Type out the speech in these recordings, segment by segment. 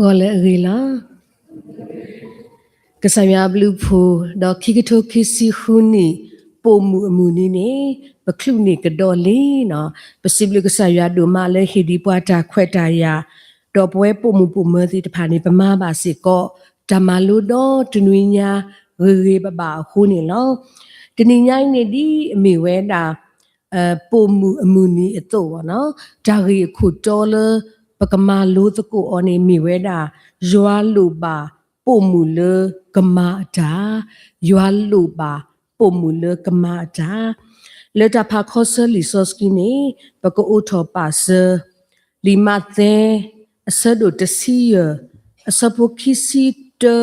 Gole rila Kasaya blue po do kikito kisi huni pomu amuni ne bakluni kadoli no pasibli kasaya do male hidi puata kweta ya do pwe pomu pomerti tapani pama basi ko tamalu do tunuinya riri baba huni lo tininya ne di miweda pomu amuni ito no dari kutole pakamalu tuku oni miweda joa luba pomule kamata yualuba pomule kamata leta pakhosa lisoski ne pako utho pase limate asado tesiya asapo kisite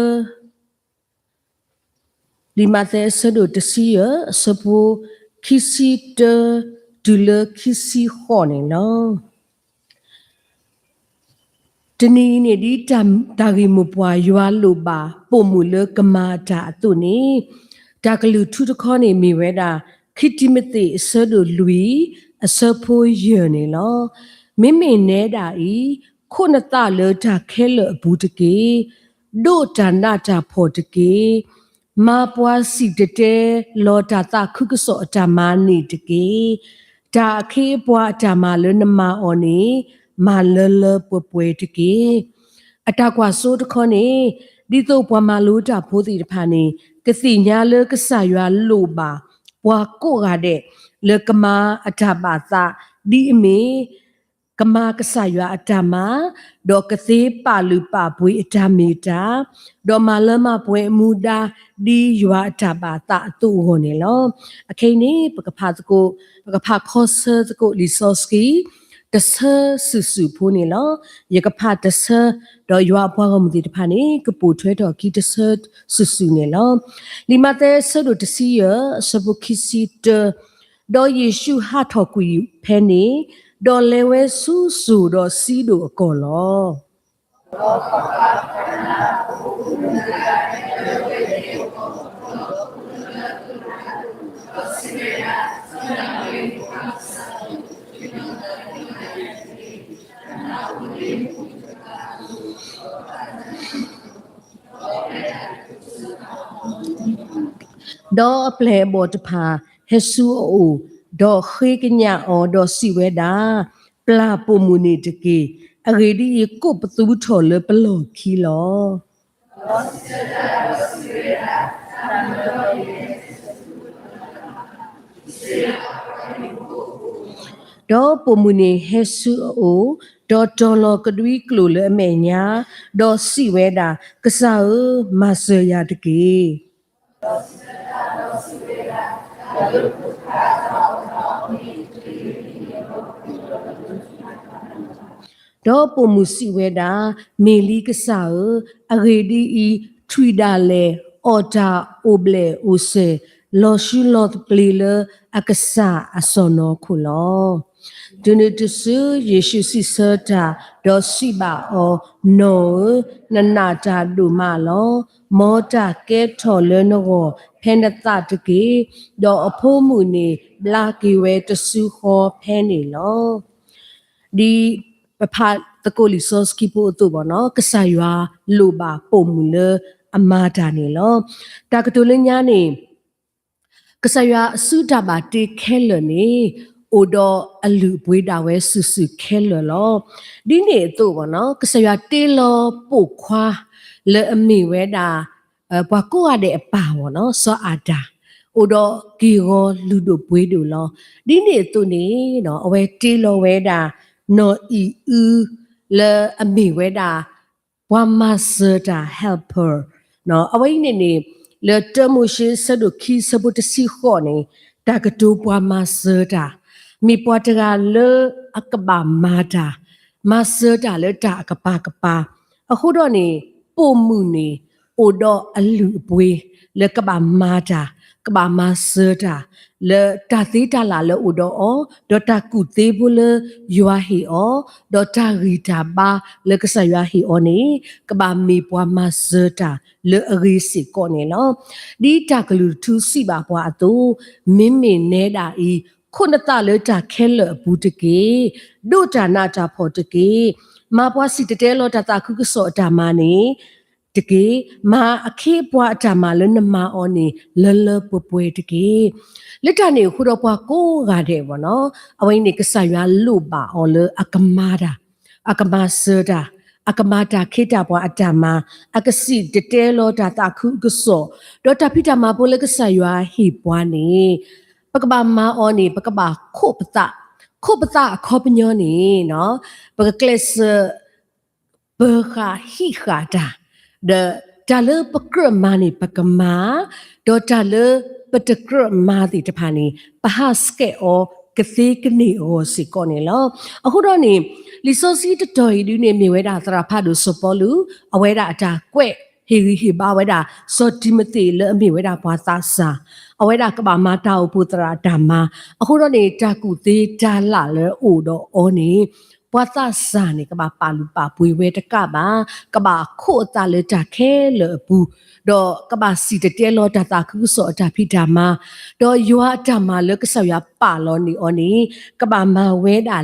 limate asado tesiya asapo kisite dule kisi hone no Tini ni di dari mupwa yua luba pomule kamata tu ni dakalu tutukone miweda kitimete sedo lui asapo yene lo mimi neda I konata le ta khele butike do tanda ta photike ma pwa si tete lo ta ta khukuso atamani tike ta khe pwa atama le nama oni malala popwe tiki atakwa so takone dito pwa maluta podi pani kasi nyale kasaywa loba pwa ko gade le kama atabasa di ime kama kasaywa atama do kasi palupa pui atamita do malama pwe muda di ywa atabata tu hone lo akini pakapatko pakapakhosa tko lisoski tasa susu puni lo yakapa tasa do yua pwa gamuti tapani kapu thwe do ki tasa susu ne lo limate sado tasiya sabu kisi te do yeshu ha thokui pheni do lewe susu do si do ko lo do ple bot pha hesu o do khiknya o do siweda pla pomuni teke agedi ko patu tho le plo khi lo do pomuni hesu o do tolo kadwi klo le amenya do siweda kasa masaya teke do pomusi weda meli kasa agedi I twidale ota oble ose loshu lot plele akasa asono khulo dunitusu yeshu sisata do siba o no nanata dumalo mota ke thole no phenata tke do aphomu ni blaki we tsu kho pheni lo di pha takoli soski po to bono kasaywa loba pomule amata ni lo takatole nya ni kasaywa suta ba te khele ni odo alu bweda we susu khele lo di ne to bono kasaywa te lo po khwa le ami weda bwa ko ade apa bono so ada odo kigo ludo bwedo lo di ne to ni no awe te lo weda no I le ami weda wamazda helper no awai ne le temushi sadu ki sabut si khone takatu wamazda mi potga le akaba mata mazda le ta akapa ahodo ni pomu ni odo alu bwe le kaba mata kaba mazda le tatita la le odo o do takute bule yua hi o do tarita ba le kasaya hi o ni kaba mi pwa mazda le risi ko ne lo di taklu tu si ba pwa to mimi ne da I Khonata le ta khele butike do ta na ta pho tike ma pwa si tete lo ta ta khu so ta ma ni tike ma akhe pwa ta ma le na ma on ni le pwe tike le ta ni khu do pwa ko ga de bo no awai ni ka sa ywa lu ba o le akamada akama serda akamata kheta pwa atama akasi tete lo ta ta khu so do ta phita ma po le ka sa ywa hi pwa niပကဘာမာအောနီပကဘာခုပတာခေါပညောနီနော်ပကကလစ်ဘခါဟီခါတာဒတာလပကရမာနီပကမာဒေါ်တာလပတကရမာတီတဖာနီပဟာစကေအောကတိကနေအောစီကောနေလောအခုတော့နေလီဆိုစီတတော်ရီနေမြေဝဲတာသရာဖတ်လို့စပေါ်လူအဝဲတာအတာကွဲ့ဟီဘာဝဲတာစောတိမတိလအမြေဝဲတာဘွာသာစာအဝဲတာကဘာမာတာဥပတရာဓမ္မအခုတော့နေတာကုသေးတာလာလဲအိုတော့အောနေဘွာသာစာနေကဘာပါလူပါပွေဝဲတကဘာကဘာခို့တာလဲတာခဲလဲဘူးတော့ကဘာစီတတဲလောတာတာခုစောတာဖိဓမ္မတော့ယွာဓမ္မလဲကဆောက်ရပါလောနေအောနေကဘာမဝဲတာ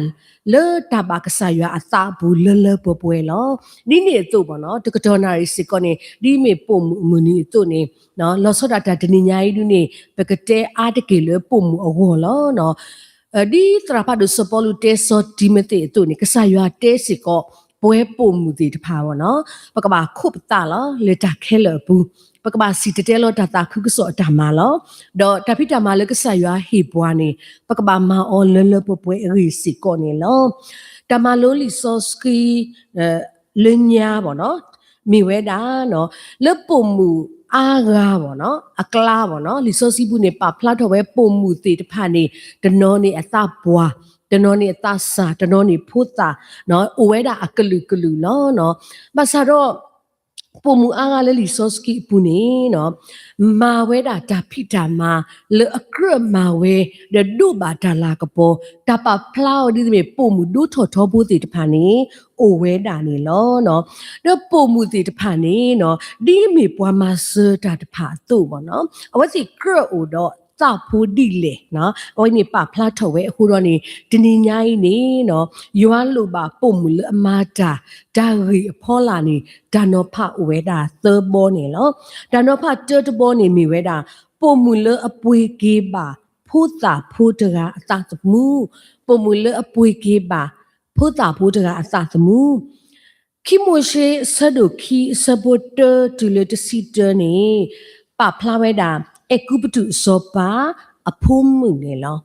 လေတဘာကဆာရအသာဘူးလေပွဲလောဒီနေတော့ဘောနော်တကတော်နာရီစကောနေဒီမေပုံမူနီတို့နေနော်လောစောတာတနိညာရီဒုနေပကတဲအားတကေလေပုံမူအဝေါ်လောနော်ဒီတရာပါဒစပေါ်လူတေစောဒီမတေတို့နေကဆာရတဲစကောပွဲပုံမူတီတဖာဘောနော်ပကဘာခုပတာလောလေတာခဲလဘူးပကဘာစီတတဲလောတာတာခုကစောဓမ္မလောတော့တပိတမလကဆာယဟိဘွားနေပကဘာမာအောလပွဲရီစီကောနေလောတမလိုလီစောစကီလညာဘောနော်မိဝဲတာနော်လပုံမူအာဂါဘောနော်အကလာဘောနော်လီစောစီဘူးနေပဖလာတော့ဝဲပုံမူတေတဖာနေတနောနေအသဘွားတနောနေအသစာတနောနေဖုတာနော်အိုဝဲတာအကလူလောနော်ဘာသာတော့ပုံမူအားကလည်းလီစောစကီပူနေနော်မာဝဲတာဒါဖိတာမာလေအကရမာဝဲဒဒုဘာဒါလာကပေါ်တပဖလောက်ဒီမေပုံမူဒုထောဖို့တေတဖာနေအိုဝဲတာနေလောနော်တော့ပုံမူတေတဖာနေနော်ဒီမေပွားမဆတာတဖာတို့ပေါ့နော်အဝစီကရအိုတော့စာဖို့ဒီလေနော်အဝိနေပဖလာထော်ဝဲအခုတော့နေဒီနေညာကြီးနေနော်ယွာလိုပါပုံမူလအမာတာဒါရီအဖောလာနေဒါနောဖဝဲတာသဘောနေလောဒါနောဖတတဘောနေမိဝဲတာပုံမူလအပွေကေးပါဖို့တာဖို့တကအသာသမှုပုံမူလအပွေကေးပါဖို့တာဖို့တကအသာသမှုခိမိုရှိဆဒိုခီဆဘတ်တူလတစီတနေပဖလာဝဲတာအကုပတုစောပါအဖုံးမှုနေလော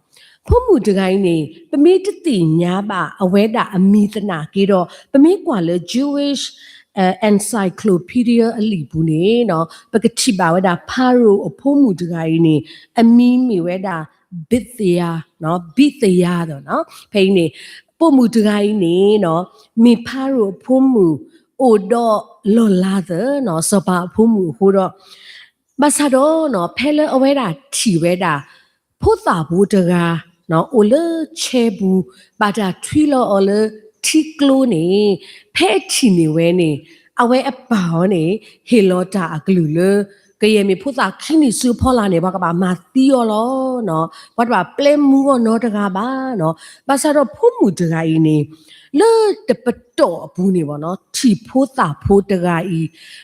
ဖုံးမှုတကိုင်းနေပမေတတိညာပါအဝဲတာအမိသနာကေတော့ပမေကွာလေ Jewish encyclopedia အလီဘူးနေနော်ပကတိပါဝဲတာဖာရိုအဖုံးမှုတကိုင်းနေအမီမီဝဲတာဘစ်သယာနော်ဘစ်သယာတော့နော်ဖိနေပုံမှုတကိုင်းနေနော်မိဖာရိုဖုံးမှုအိုတော့လောလာတဲ့နော်စပါဖုံးမှုဟိုတော့ဘာသာတော့နော်ဖဲလအဝဲတာထီဝဲတာဖို့တာဘူးတကားနော်အိုလချေဘူးဘာတာထီလောအော်လထီကလိုနေဖဲချီနေဝဲနေအဝဲအပေါနေဟေလောတာအကလူလကရေမီဖို့တာခင်းနေစူဖောလာနေဘာကဘာမာတီယောလောနော်ဘာတာပလဲမူကောနော်တကားပါနော်ဘာသာတော့ဖို့မှုတကားဤနေလေတပတော့ဘူးနေပါနော်ထီဖို့တာဖို့တကားဤ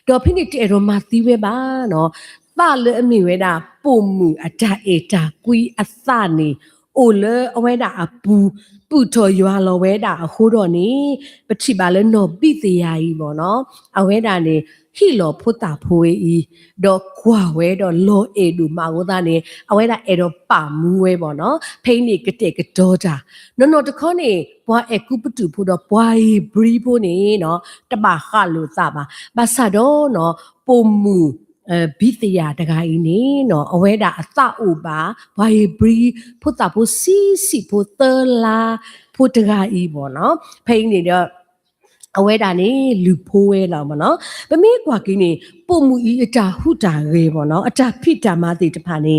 တော့ဖိနေတေရောမာတီဝဲပါနော်ပါလေအမိဝဲတာပုံမှုအတာအေတာကွီအသနေအိုလေအဝဲတာအပူပုထော်ရွာလောဝဲတာအခုတော့နေပတိပါလေနော်ပိတရာကြီးပေါ့နော်အဝဲတာနေဟီလောဖုတာဖိုးဤတော့ကွာဝဲတော့လောအေဒူမာဝသားနေအဝဲတာအေတော့ပါမူဝဲပေါ့နော်ဖိနေကတဲ့ကတော့တာနော်တခေါနေဘွာအကုပတူဖို့တော့ဘွာဘရီဖို့နေနော်တပါခလို့သပါဘာသာတော့နော်ပုံမှုဘိတရာတကိုင်းနေနော်အဝဲတာအသအိုပါဘာဘရီဖုတာဖို့စီဖို့တလာဖို့တကိုင်းပေါ့နော်ဖိနေတော့အဝဲတာနေလူဖိုးဝဲလောက်ပေါ့နော်ပမေးကွာကင်းနေပုံမူဤအတာဟုတာရေပေါ့နော်အတာဖိတာမတိတဖာနေ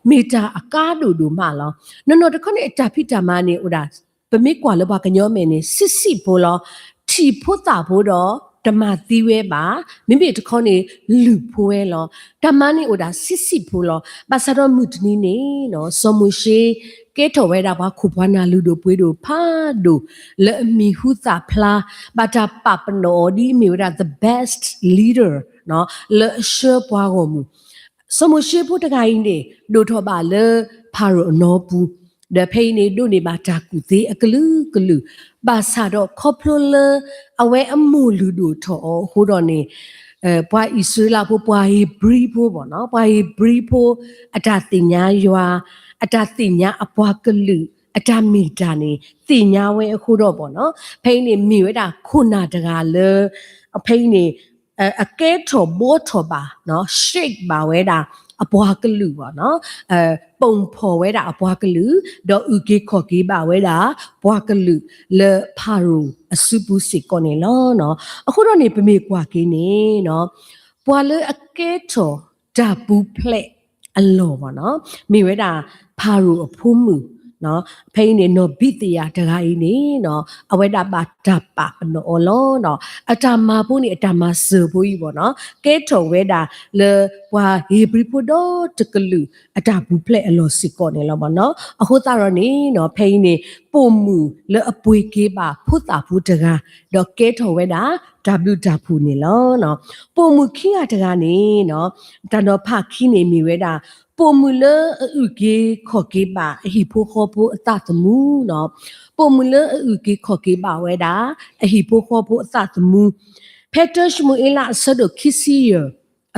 မေတာအကားတူမှလောနော်တခနဲ့အတာဖိတာမနေဥဒါပမေးကွာလောပါကညောမယ်နေစစ်ဖို့လောထီဖို့တာဖို့တော့ ဓမ္မသီးဝဲပါမိမိတခေါနေလူဖိုးဝဲလောဓမ္မနေအိုဒါစစ်စစ်ဖိုးလောပါစတော့မှုတနီနေနော်စောမှုရှိကဲထော်ဝဲတာဘာခုပွားနာလူတို့ပွေးတို့ဖာတို့လေမီဟုသာဖလာဘာတာပပနောဒီမီဝဒါ the best leader နော်လေရှေပွားကိုမူစမရှိဖို့တကိုင်းနေဒိုထောပါလေဖာရိုနောပူဒဖိနေတို့နေပါတာကူသေးအကလူကလူဘာသာတော့ခေါပလိုလအဝဲအမှုလူတို့ထောဟိုတော့နေပွားဣဆွေလာဖို့ပွားဟီဘရီဖို့ပေါ့နော်ပွားဟီဘရီဖို့အတာတင်ညာရွာအတာတင်ညာအပွားကလူအတာမီတာနေတင်ညာဝဲအခုတော့ပေါ့နော်ဖိနေမိဝဲတာခုနာတကာလေအဖိနေအကဲထောဘောထောပါနော် shake ပါဝဲတာအပွားကလူပေါ့နော်ပုံဖော်ဝဲတာအပွားကလူတော့ဥကေခေါ်ကေးပါဝဲတာပွားကလူလေဖာရူအစုပူစစ်ကောနေလောနော်အခုတော့နေပမေကွာကေးနေနော်ပွာလေအကဲထောဒါပူဖလက်အလောပေါ့နော်မိဝဲတာဖာရူအဖူးမှုနော်ဖိနေနော်ဘိတရာတကားကြီးနေနော်အဝဲတာပါဓာပါနော်လောနော်အတာမာဖို့နေအတာမာဆဖို့ကြီးပေါ့နော်ကဲထော်ဝဲတာလေဘွာဟေဘရီဖို့တော့တကလူအတာဘူးဖလက်အလောစစ်ကောနေလောပေါ့နော်အခုသာတော့နေနော်ဖိနေပုံမူလေအပွေကေးပါဖုတာဘူးတကားတော့ကဲထော်ဝဲတာW ဓာဖူနေလောနော်ပုံမူခီရတကားနေနော်တန်တော့ဖခီနေမိဝဲတာပုံမူလဥကေခေါ်ကေးပါအဟိဖိုခေါ်ဖို့အတသမူနော်ပုံမူလဥကေခေါ်ကေးပါဝဲတာအဟိဖိုခေါ်ဖို့အတသမူဖက်တာရှမူအလာဆဒိုခီစီယ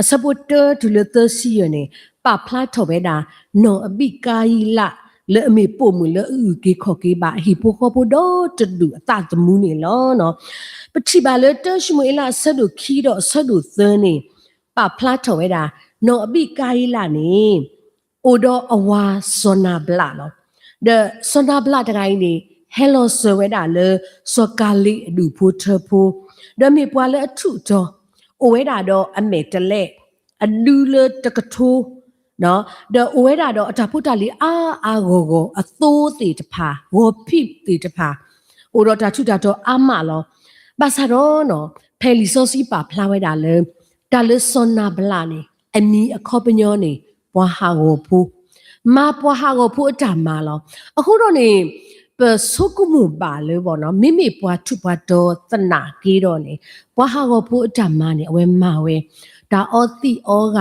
အစပိုတာဒူလတစီယနေပပလာထော်ဝဲတာနော်အပိကာယီလာလေအမေပုံမူလဥကေခေါ်ကေးပါအဟိဖိုခေါ်ဖို့တော့တဒူအတသမူနေလောနော်ပတိပါလေတရှမူအလာဆဒိုခီတော့ဆဒိုသနေပပလာထော်ဝဲတာနော်အပိကာယီလာနေအိုဒအဝါစောနာဘလာနော်ဒစောနာဘလာတကိုင်းနေဟဲလိုဆွဲတာလေစောကာလီအဒူဖိုထဖိုဒမေပွာလေအထုတော့အိုဝဲတာတော့အမေတလက်အလူလေတကထိုးနော်ဒအိုဝဲတာတော့အတာဖုတာလီအာဂိုအသိုးတေတဖာဝေါ်ဖိတေတဖာအိုတော့တာထုတာတော့အမလောဘာသာတော့နော်ဖဲလီဆိုစီပါဖလာဝဲတာလေတာလေစောနာဘလာနေအမီအခေါ်ပညောနေပွားဟာကိုဖူးမပွားဟာကိုဖူးအတမှာလောအခုတော့နေပစုကုမှုပါလေပေါ့နော်မိမိပွားထုပွားတော့သနာကြီးတော့နေပွားဟာကိုဖူးအတမှာနေအဝဲမဝဲဒါအောတိဩက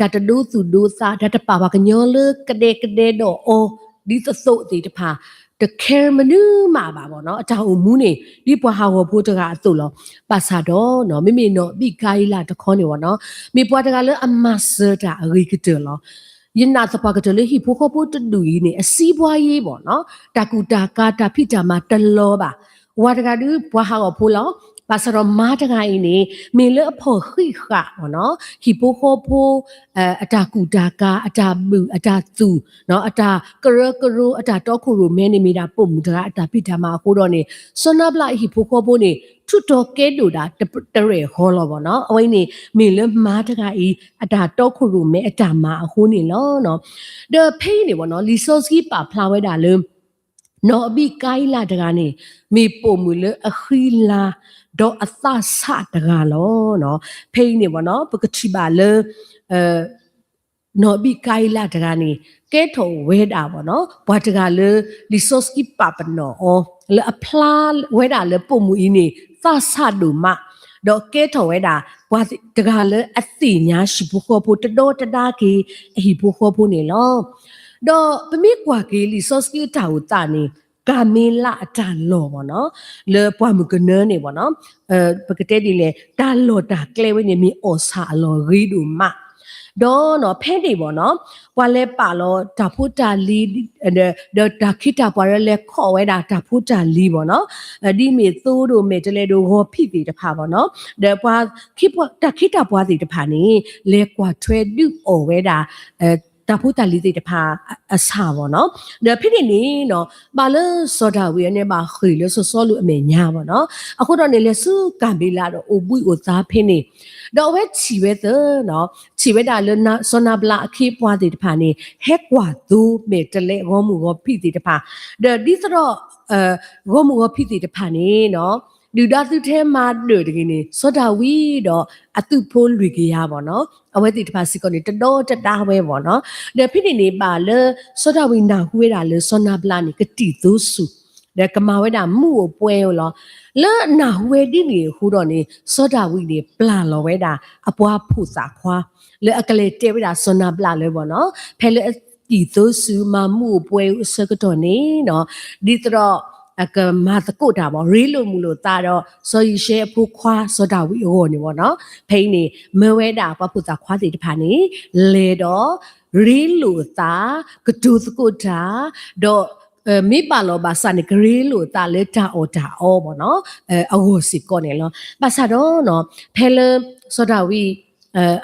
ဒါတဒုသူဒုစာဒါတပါပါကညောလကတဲ့တော့အောဒီသသုတ်တီတဖာတခဲမနူးမှာပါပေါ့နော်အတောင်မူးနေဒီပွားဟာကိုဖူးတကအတုလောပါစာတော့နော်မိမိနော်ပြီးခိုင်းလာတခေါနေပေါ့နော်မိပွားတကလည်းအမဆတာအရိကတလောယနာသပကတလေဟိဖိုခဖို့တတူကြီးနေအစီးပွားရေးပေါ့နော်တာကူတာကာတာဖိတာမှာတလောပါဝါတကဒူဘွားဟာကိုဖိုးလောပါစရောမာတကိုင်းနေမေလအဖို့ခိခပေါ့နော်ဟိဖိုခိုဖိုအတာကူတာကာအတာဘူးအတာသူနော်အတာကရအတာတော့ခုရိုမဲနေမိတာပုံမူတကအတာပိတာမှာခိုးတော့နေဆွနဘလာဟိဖိုခိုဖိုနေထုတော်ကဲတူတာတရဲဟောလောပေါ့နော်အဝိနေမေလမာတကိုင်းအတာတော့ခုရိုမဲအတာမှာအခိုးနေလောနော်ဒဖိနေပေါ့နော်လီဆိုစကီပါဖလာဝဲတာလေနော်အပိကိုင်းလာတကနေမေပုံမူလအခီလာတော့အသဆတကလောနော်ဖိနေပေါ့နော်ပကတိပါလေနော်ဘီကိုင်လာတကနေကဲထုံဝဲတာပေါ့နော်ဘွားတကလေလီဆိုစကီပပနော်လေအဖလာဝဲတာလေပုံမူအင်းနေသဆဒူမတော့ကဲထုံဝဲတာဘွားတကလေအသိညာရှိဖို့ခေါ်ဖို့တတော်တတာကေအဟိဖို့ခေါ်ဖို့နေလောတော့ပမိကွာကေလီဆိုစကီတာဝတာနေကမေလာအတန်လောပေါ့နော်လေပွားမကနနေပေါ့နော်ပကတဲ့ဒီလေတာလောတာကလဲဝနေမီအော်ဆာလောရီဒူမတော့နော်ဖဲနေပေါ့နော်ပွာလဲပါလောဒါဖူတာလီဒါခိတာပွာလဲခေါ်ဝဲတာဒါဖူတာလီပေါ့နော်ဒီမေသိုးတို့မေတလဲတို့ဟောဖိတိတဖာပေါ့နော်ဒါပွာခိတာပွာစီတဖာနေလဲကွာထွဲဒူအော်ဝဲတာတာဖူတာလီတိတဖာအဆာပေါ့နော်ဒါဖိနေနေနော်ပါလဲစောတာဝေနဲ့ပါခွေလဲစောလူအမေညာပေါ့နော်အခုတော့နေလဲစုကံပေးလာတော့အိုပွိအိုသားဖိနေတော့ဝဲချီဝဲသနော်ချီဝဲတာလဲစောနာဘလာအခေပွားတိတဖာနေဟက်ကွာဒူမေတလဲဂောမှုဂောဖိတိတဖာဒီဆိုတော့ဂောမှုဂောဖိတိတဖာနေနော် လူသားသူထဲမှာတွေ့တကယ်နေစောတာဝီတော့အတုဖိုးလူကြီးရပါနော်အဝဲတိတပါစီကနေတတော်တတားဝဲပေါ့နော်ဒါဖိနေနေပါလေစောတာဝီနာဝဲတာလေစောနာပလာနေကတိသူစုဒါကမာဝဲတာမှုကိုပွဲရောလဲနာဝဲတိနေဟူတော့နေစောတာဝီနေပလာလောဝဲတာအပွားဖူစာခွာလဲအကလေးတဲဝဲတာစောနာပလာလဲပေါ့နော်ဖဲလေဒီသူစုမမှုပွဲစကတော့နေနော်ဒီတော့အကမာတကုတ်တာပေါ့ရေးလို့မလို့တာတော့ဆိုရရှဲဖူခွာစောတာဝီဟောနေပေါ့နော်ဖိနေမဝဲတာပပူတာခွာစီတဖာနေလေတော့ရေးလို့တာကဒုစကုတ်တာတော့မိပါလောဘာစနေဂရီလို့တာလေတာအော်တာအော်ပေါ့နော်အဝစီကောနေလောပါစတော့နော်ဖဲလစောတာဝီ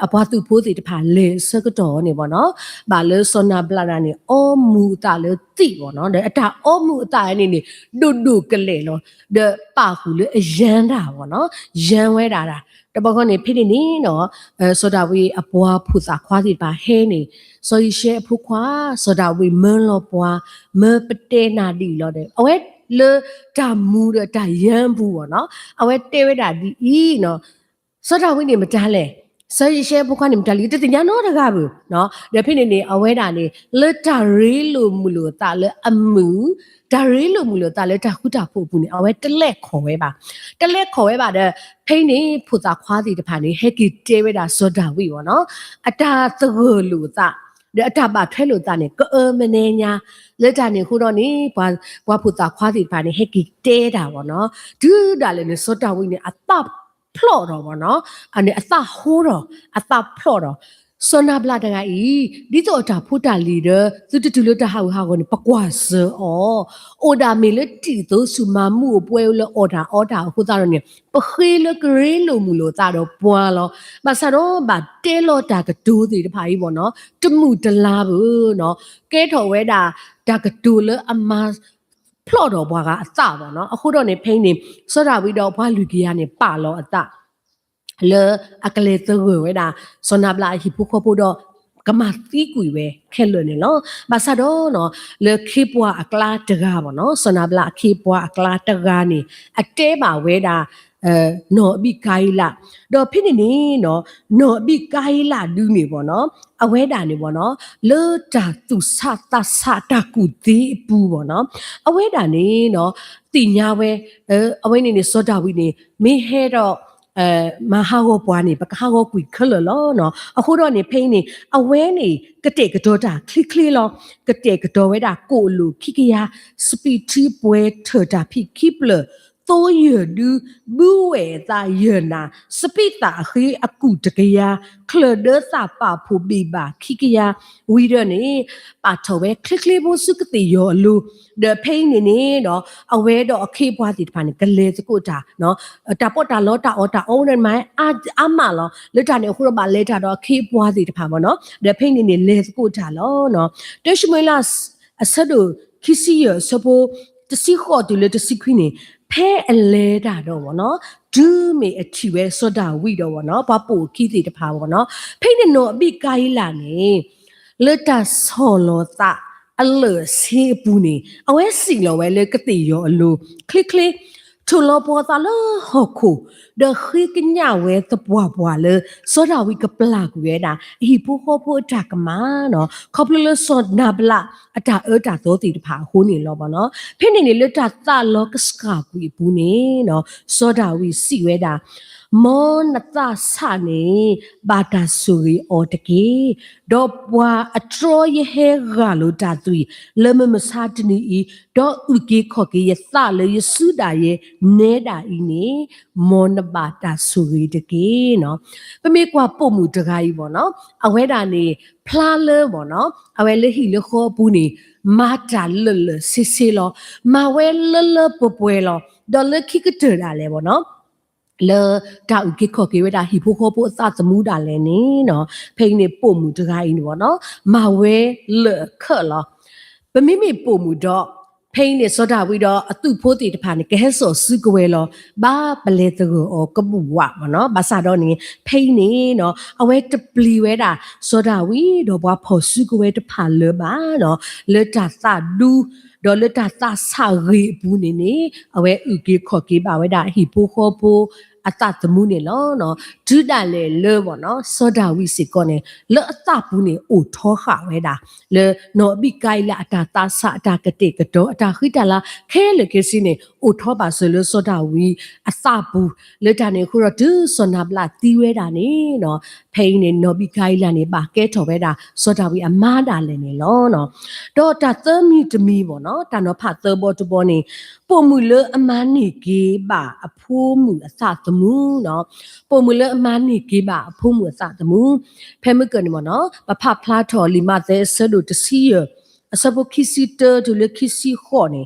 အပွားသူဖိုးစီတဖာလေစကတော့နေပေါ့နော်ဘာလဲစောနာပလာနာနေအော်မူတာလေတိပေါ့နော်တဲ့အတာအော်မူအတာနေနေဒုကလေလောဒပါခုလေအရန်တာပေါ့နော်ရန်ဝဲတာတပကနေဖိနေနော်စောတာဝီအပွားဖူစာခွာစီပါဟဲနေဆိုရရှဲဖူခွာစောတာဝီမန်လောပွားမပတေနာဒီလောတဲ့အဝဲလေတာမူတာရန်ဘူးပေါ့နော်အဝဲတဲဝဲတာဒီဤနော်စောတာဝီနေမတားလဲဆိုရရှဲဖူခွာနေမတားလီတညာနော်တကားဘူးနော်ဒါဖိနေအဝဲတာနေလေတာရေးလို့မလို့တာလေအမှုဒါရေးလို့မလို့တာလေတာခုတာဖို့ဘူးနေအဝဲတလက်ခေါ်ဝဲပါတဲ့ဖိနေဖူတာခွာစီတဖာနေဟက်ကီတဲဝဲတာစောတာဝီပေါ့နော်အတာသဂလို့တာအတာပါထွဲလို့တာနေကောမနေညာလက်တာနေခုတော့နေဘွာဖူတာခွာစီတဖာနေဟက်ကီတဲတာပေါ့နော်ဒူးတာလည်းနေစောတာဝီနေအတာဖလော့တော့ပေါ့နော်အနေအတာဟိုးတော့အတာဖလော့တော့စောနာပလာတကဤဒီတော့တာဖူတာလီဒသူတူလို့တဟာကိုနေပကွာစောအော်ဒါမီလတီသို့ဆူမမှုပွဲလို့အော်ဒါဟိုတာတော့နေပခေလကရေလို့မလို့တာတော့ပွာလောမဆတော့ဗတဲလို့တာကဒူးစီတဖာကြီးပေါ့နော်တမှုတလားဘူးနော်ကဲထော်ဝဲတာဒါကဒူလအမဖလော့တော့ဘွားကအစပေါ့နော်အခုတော့နေဖိနေစောတာဝီတော့ဘွားလူကြီးကနေပလောအစလေအကလေးသဝဲတာစောနာပလာဟိဖူခေါ်ဖို့တော့ကမတိကွေပဲခဲလွနေလောဘာသာတော့နော်လေခေပွားအကလာတကားပေါ့နော်စောနာပလာခေပွားအကလာတကားနေအတဲပါဝဲတာနော်အဘိကိုင်းလာတော့ဖြစ်နေနော်နော်အဘိကိုင်းလာဒူးနေပေါ့နော်အဝဲတာနေပေါ့နော်လေတာသူစတာကူတီပူပေါ့နော်အဝဲတာနေနော်တင်ညာဝဲအဝဲနေစောတာဝီနေမေဟဲတော့မဟာဟောပွားနေပကဟာဟောကွီခလလောနော်အခုတော့နေဖိနေအဝဲနေကတဲ့ကတော့တာခလီလောကတဲ့ကတော့ဝဲတာကိုလူခိကရစပီတီပွဲထတာဖိခိပလ多月度不为在越南，是比大黑阿古这个呀，克勒德萨巴普比吧，去个呀，为了呢，把头位克克不是个的药路，的配呢呢喏，阿为到去把地方呢个嘞这个啥喏，打不打老打我打欧人买阿妈咯，你打呢胡罗把嘞打到去把地方嘛喏，的配呢呢嘞这个啥咯喏，但是没啦，阿啥都其实有什么，这是好的了，这是亏呢。ဖဲအလဲတာတော့ဗောနော်ဒူးမေအထီပဲစောတာဝီတော့ဗောနော်ဘာပိုခီစီတဖာဗောနော်ဖိနေနော်အပိကိုင်းလာနေလတ်တာဆော်လောတာအလဲဆေးပူနေအဝဲစီလောဝဲလေကတိရောအလိုခလစ်ခလစ်ထူလောပေါ်တာလဟခုဒခိကညာဝဲတပွားပွားလေစောတာဝီကပလာကူရဲတာဟီဖိုခိုဖိုတာကမာနော်ခေါပလလစောနာဘလာအတာတာသောတီတဖာဟိုးနေလောပါနော်ဖိနေနေလတာတာလောကစကာကူဘူးနေနော်စောတာဝီစီဝဲတာမောနတာဆာနေဘာတာဆူရီအော်တကေဒေါ်ပွာအထရောယဟဲဂါလိုတာသွီလမမစာတနီဤဒေါ်ဥကေခော့ကေယသလေယစုတာရဲ့နေတာဤနေမောနဘာတာဆူရီတကေနော်ပမေကွာပို့မှုတကားကြီးပေါ့နော်အဝဲတာနေဖလားလဲပေါ့နော်အဝဲလေဟီလခောဘူးနေမာတာလလစစ်စစ်လောမဝဲလလပပွဲလောဒေါ်လခိကတရာလဲပေါ့နော်လေတာဥကေခော့ကေဝဲတာဟီဖိုခောပို့အသသမူးတာလဲနေနော်ဖိနေပို့မှုတကားကြီးနော်မဝဲလခလောပမိမိပို့မှုတော့ဖ pain ne soda we do atu photi de pha ne ke so su kwe lo ba ple to go o kabu wa ma no ba sa do ni pain ni no awe te pli we da soda we do bwa pho su kwe de pha le ba no le ta sa du do le ta sa sa ri bu ni awe u ke kho ke ba we da hi po kho po အတတမှုနေလောနော်ဒုတာလေလေပေါ့နော်စောဒဝိစေကောနေလေအတပူနေအိုထောခဝဲတာလေနော်ဘိကိုင်လာအတာတာဆအတာကတိကတော့အတာခိတလာခဲလေကစီနေအိုထောပါဆိုလို့စောဒဝိအစပူလေတာနေခုတော့ဒုစောနာပလာတီးဝဲတာနေနော်ဖိနေနော်ဘိကိုင်လာနေပါကဲထော်ဝဲတာစောဒဝိအမားတာလည်းနေလောနော်တော့တာသမီတမီပေါ့နော်တာနော်ဖတ်သဘောတဘောနေပုံမူလေအမန်းနေကြီးပါအဖိုးမှုအစသမူးနော်ပုံမူလေအမန်းနေကြီးပါအဖိုးမှုအစသမူးဖဲမကန်နေမနော်ပဖဖလာထော်လီမတဲ့ဆဒုတစီယအစဘခိစီတဒုလခိစီခေါ်နေ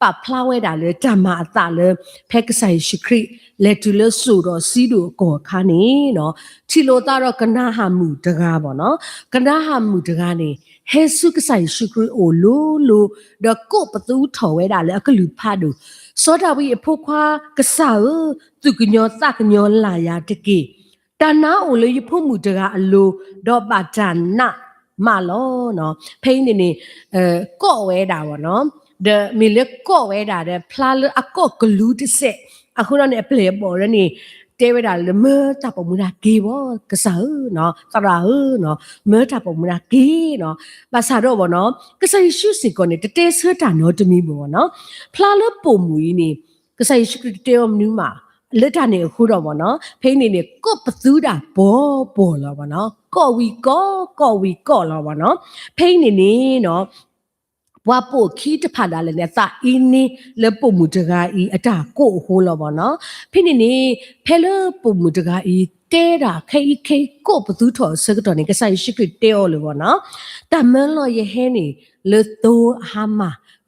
ပဖလာဝဲတာလေဓမ္မအတလေဖဲကဆိုင်ရှိခရိလက်တူလဆူတော့စီဒုကောခါနေနော်ချီလိုတာတော့ကနာဟာမှုတကားပေါ့နော်ကနာဟာမှုတကားနေဟဲဆုကဆိုင်ရှိခရိအိုလိုတော့ကိုပတူထော်ဝဲတာလေအကလူဖတ်တို့စောဒဝိအဖို့ခွာကဆောသူကညောစကညောလာရတကေတနာအိုလေရဖို့မှုတကားအလိုတော့ပါတနာမလောနော်ဖိနေနေကော့ဝဲတာပေါ့နော်de mile ko we da de pla a ko glu de se aku na ne play bo re ni te we da le me ta po mu da ge bo ka sa no ta ra no me ta po mu da ge no ba sa do bo no ka sa shu si ko ne te te sa ta no de mi bo no pla le po mu yi ni ka sa shu te om nu ma le ta ne aku do bo no phei ni ne ko pa su da bo lo bo no ko wi ko lo bo no phei ni no ဘွားပို့ခီးတဖတ်တာလည်းသာအင်းနေလေပုံမှုတကားဤအတာကိုဟိုးလောပေါ့နော်ဖိနေနေဖဲလပုံမှုတကားဤတဲတာခိကိုဘသူထော်စကတော့နေကဆိုင်ရှိကတဲော်လို့ပေါ့နော်တမန်လောရဲ့ဟဲနေလေတိုဟာမ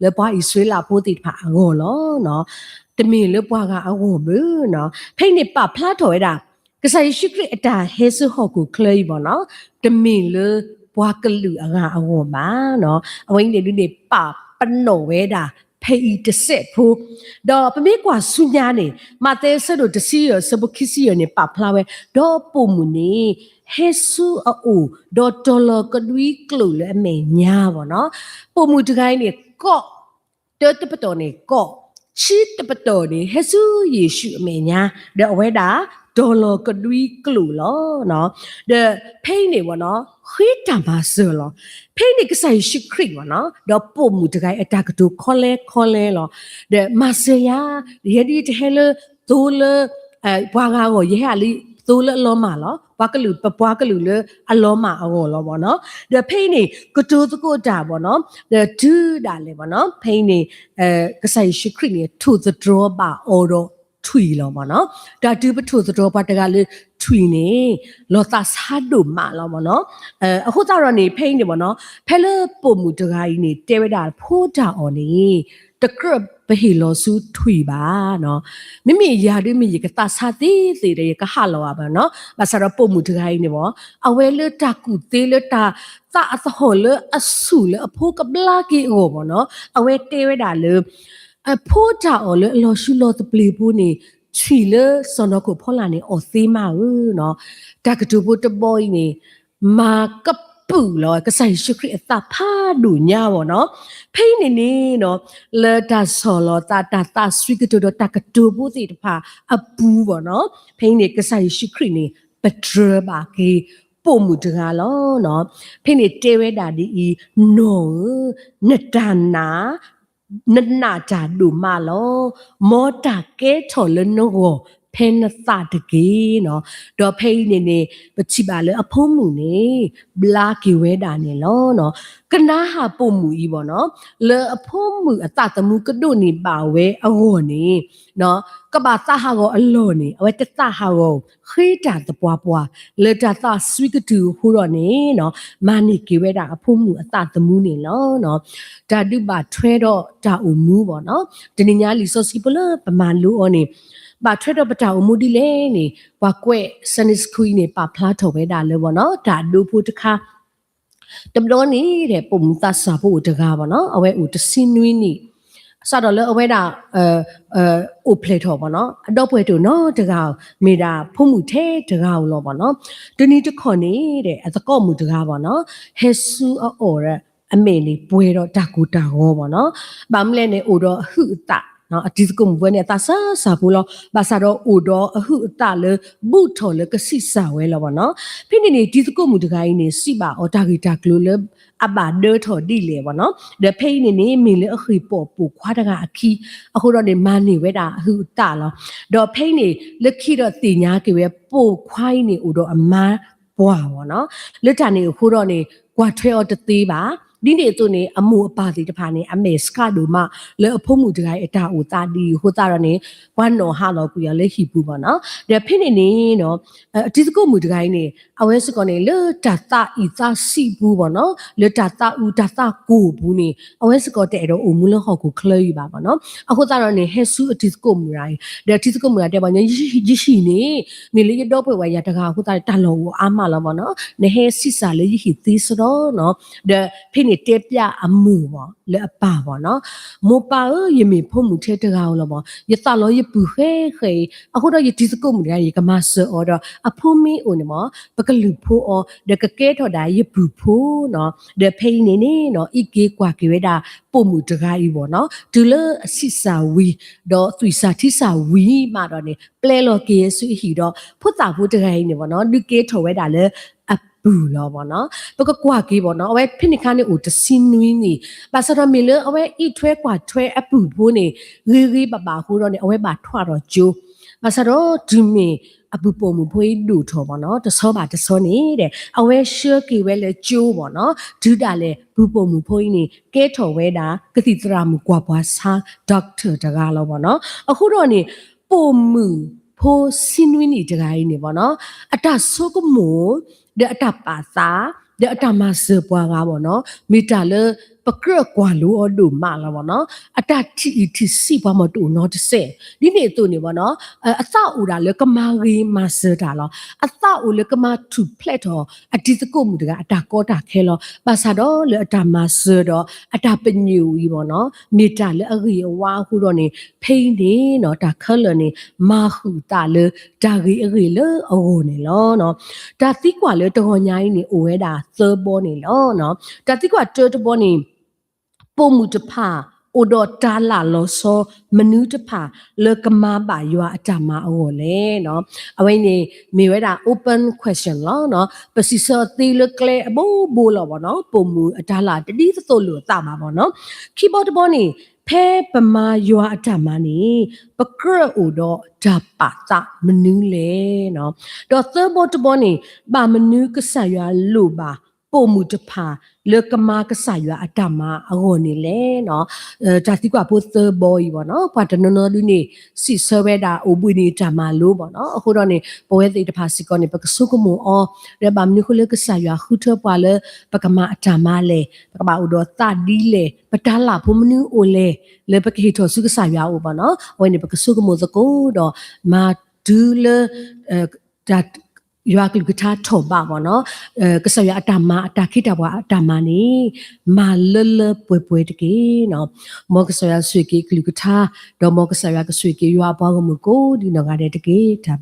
လေဘွားဤဆွေးလာဖို့တိဖာအငေါ်လောနော်တမင်လေဘွားကအငေါ်ဘူးနော်ဖိနေပဖလားထော်ရတာကဆိုင်ရှိကအတာဟဲဆူဟော့ကိုကလေးပေါ့နော်တမင်လေဘွားကလူအငါအဝပါနော်အဝင်းတွေလူတွေပပနောဝဲတာဖေးတဆက်ဖို့တော့ပမေကွာဆုညာနေမတဲဆဒိုတစီရစဘခိစီရနေပဖလာဝဲတော့ပုံမူနေဟေဆူအိုဒေါ်တော်လကဒွီကလူလဲအမေညာပေါ့နော်ပုံမူတကိုင်းနေကော့တေတပတော်နေကော့ချီတပတော်နေဟေဆူယေရှုအမေညာတော့ဝဲတာဒေါ်လကဒွီကလူလောနော်တဲ့ဖိနေပေါ့နော်ခိတမဆာလောဖိနေကဆိုင်ရှိခရိဝနော်တော့ပုံမှုတကိုင်အတကတူခေါ်လဲလောတဲ့မဆယာရဒီတဟဲလဒိုလဘွားကားကိုရဲဟာလီဒိုလအလောမလောဘွားကလူလေအလောမအောလောပေါ့နော်တဲ့ဖိနေကတူတကိုတာပေါ့နော်တဲ့ဒူဒါလေပေါ့နော်ဖိနေကဆိုင်ရှိခရိနေ to the draw ပါအော်တော့ထွီလောမနော်ဒါတူပထုသတော်ပါတကလေထွီနေလောတာဆာဒုမလောမနော်အခုတော့နေဖိနေပေါ့နော်ဖဲလပုံမှုတကားကြီးနေတဲဝဒါဖိုးတာအော်နေတကရဘဟီလောစုထွီပါနော်မိမိရာတွေမိကတာဆာသေးတယ်ကဟာလောပါနော်ဘာစရပုံမှုတကားကြီးနေပေါ့အဝဲလတကူသေးလတာသာအသဟောလအဆူလအဖိုးကဘလာကီဟောပေါ့နော်အဝဲတဲဝဒါလေအဖိုးတာအော်လေလောရှုလောတပလီဘူးနေချီလေစောနကိုဖောလာနေအော်သေးမဘူးနော်တကတူဘူးတဘောင်းနေမာကပူလောကဆိုင်ရှိခရအတာဖာဒူညာဘောနော်ဖိနေနေနော်လေတာဆောလောတာဆွေကတူတကတူဘူးတိတဖာအပူဘောနော်ဖိနေကဆိုင်ရှိခရနေပထရပါကေပုံမှုတကားလောနော်ဖိနေတဲဝဲတာဒီနောနတနာနနာကြဒူမလောမောတာကဲထော်လနောကိုဖဲနသတကေနော်တော့ဖိနေနေပချိပါလေအဖုံးမှုနေဘလာကီဝဲတာနေလောနော်ကနာဟာပုံမှုကြီးပေါ့နော်လေအဖုံးမှုအတတမှုကဒုနေပါဝဲအဝေါ်နေနော်ကဘာသဟာကိုအလောနေအဝဲတသဟာကိုခေတာတပွားလေတာသဆွီကတူဟူတော့နေနော်မာနီကီဝဲတာအဖုံးမှုအတတမှုနေလောနော်ဒါဒုပါထွဲတော့ဒါအူမူပေါ့နော်ဒီညညာလီဆိုစီပလပမာလူအော်နေဘာထွဲတော့ပတာအူမူဒီလေနေဘွားကွဲစနစ်ခွီနေပဖလားထော်ပဲဒါလေပေါ့နော်ဒါဒုဖို့တခါတမတော်နေတဲ့ပုံသတ်စာဖို့တကားပေါ့နော်အဝဲဦးတစင်းနွင်းနေ sa do le awe da o play tho ba no ado pwe to no de ga me da phu mu the de ga lo ba no de ni de kho ni de a ta ko mu de ga ba no hesu o ra အမေလေးပွဲတော့တကူတာဟောပါနော်ဗမ်လဲနေအိုတော့ဟึတာနော်အဒီစကုံဘွဲနေတာဆာစာဘူးလောဘာသာတော့အိုတော့အဟึတာလေဘူထော်လေကစစ်စာဝဲလောပါနော်ဖိနေနေဒီစကုံမူတကိုင်းနေစီပါအော်တာဂီတာကလိုလေအဘာဒေထော်ဒီလေပါနော်ဒဖိနေနေမီလေအခီပေါ်ပူခွာတကအခီအခုတော့နေမန်နေဝဲတာအဟึတာလောတော့ဖိနေလက်ခီတော့တင်ညာကေဝဲပို့ခွိုင်းနေအိုတော့အမန်းပွားပါနော်လက်တာနေအခုတော့နေကွာထွဲအော်တသေးပါဒီနေ့သူနေအမှုအပါစီတဖာနေအမေစကဒူမလေအဖို့မှုတကိုင်အတာအိုတာဒီဟိုတာရနေဝမ်နော်ဟာလောကူရလေဟီပူပါနော်ဒါဖိနေနေနော်အဒီစကုမှုတကိုင်နေအဝဲစကောနေလေတာတာဤသာစီဘူးပါနော်လေတာတာဦးတာတာကိုဘူးနေအဝဲစကောတဲ့တော့အိုမူလဟောကိုခလေးပါပါနော်အခုတာရနေဟဲဆူအဒီစကုမှုရိုင်းဒါအဒီစကုမှုရတဲ့ပါညရှိနေနေလေတော့ပွဲဝရတကာအခုတာတလောအာမလောပါနော်နေဟဲစစ်စာလေဟီသီစတော့နော်ဒါဖိနေတက်ပြအမှုပေါ့လေအပါပေါ့နော်မောပါရမေဖုံမှုထဲတကားလောပေါ့ရသလောရပူခဲခဲအခုတော့ရဒီစကုတ်မှုရရကမဆောတော့အဖုံမီအိုနမပကလူဖိုးအော်ဒကကဲထော်ဒါရပူဖိုးနော်ဒဖိနေနေနော်ဤကေကွာကေဝဲတာပုံမှုတကားဤပေါ့နော်ဒူလအစစ်စာဝီတော့သူစာတိစာဝီမှာတော့နေပလဲလောကေဆွီဟီတော့ဖုတ်တာဖို့တကားဤနေပေါ့နော်ဒီကေထော်ဝဲတာလေဘူးလောပေါ့နော်ပကကွာကေပေါ့နော်အဝဲဖိနိခါနေဦးတစင်းနွီးနေပါစရမီလအဝဲဤထွဲကွာထွဲအပူဖို့နေရီရီပပဟိုတော့နေအဝဲပါထွားတော့ဂျိုးပါစတော့ဒီမီအပူပုံမှုဖွေးဒူထော်ပေါ့နော်တဆောပါတဆောနေတဲ့အဝဲရှေကေဝဲလေဂျိုးပေါ့နော်ဒူတာလေဘူးပုံမှုဖွေးနေကဲထော်ဝဲတာကတိတရာမှုကွာပွားဆာဒေါက်တာတကားလောပေါ့နော်အခုတော့နေပုံမှုဖိုးစင်းနွီးနေတကားနေပေါ့နော်အတဆောကမို့တဲ့အတပါစာတဲ့အတမဆပွားကားပေါ့နော်မိတာလေပကရကွာလို့အဒူမလာပေါ့နော်အတတီစီပွားမတူနော်တစ်စက်ဒီနေ့သူနေပေါ့နော်အသအူတာလေကမာရီမဆတာလောအသအူလေကမာတူဖလက်တော့အဒီစကုမှုတကအတကောတာခဲလောပါစာတော့လေအတမဆတော့အတပညူကြီးပေါ့နော်မိတာလေအရီဝါခုတော့နေဖိန်နေနော်တာခလနေမာခုတာလေဒါရီအရီလေအိုနေလောနော်ဒါတိကွာလေတော်ညာကြီးနေအိုဝဲတာသဘောနေလောနော်ဒါတိကွာတော်တဘောနေပုံမှုတဖာအိုဒတာလာလောဆောမနူးတဖာလေကမာပါရွာအတမအောလေနော်အဝိနေမေဝဲတာ open question လောနော်ပစီစောတီလကလေဘိုးလောပေါ့နော်ပုံမှုအတလာတတိသလို့တာမှာပေါ့နော် keyboard ဘောနေဖဲပမာရွာအတမနေပကရအိုတော့ဓာပါတာမနူးလေနော်တော့ third board ဘောနေပါမနူးကဆရွာလို့ပါပုံမှုတဖာလေကမာကဆရွာအတမအောနေလေနော်ဒါတိကွာပိုသဘောကြီးပေါ့နော်ဘာတနနလူနေစီဆဝဲတာအိုပွေနေတမလို့ပေါ့နော်အခုတော့နေဘဝသိတဖာစီကောနေပကဆုကမောအောရဗမ်နိခုလေကဆရွာခုထပွာလေပကမာအတမလေပကမာဥတော်တဒီလေပတလာဖုမနူအိုလေလေပကဟီထောဆုကဆရွာအိုပေါ့နော်ဝဲနေပကဆုကမောသကိုတော့မာဒူလေဒါရွာကလူကထားထော်ပါပေါ့နော်ကဆရအတမအတခိတဘွားအတမနေမာလလပွဲတကေနော်မောကဆရဆွေကေကလူကထားတော့မောကဆရကဆွေကေရွာဘောကမကိုဒီနော်ကတဲ့တကေဒါ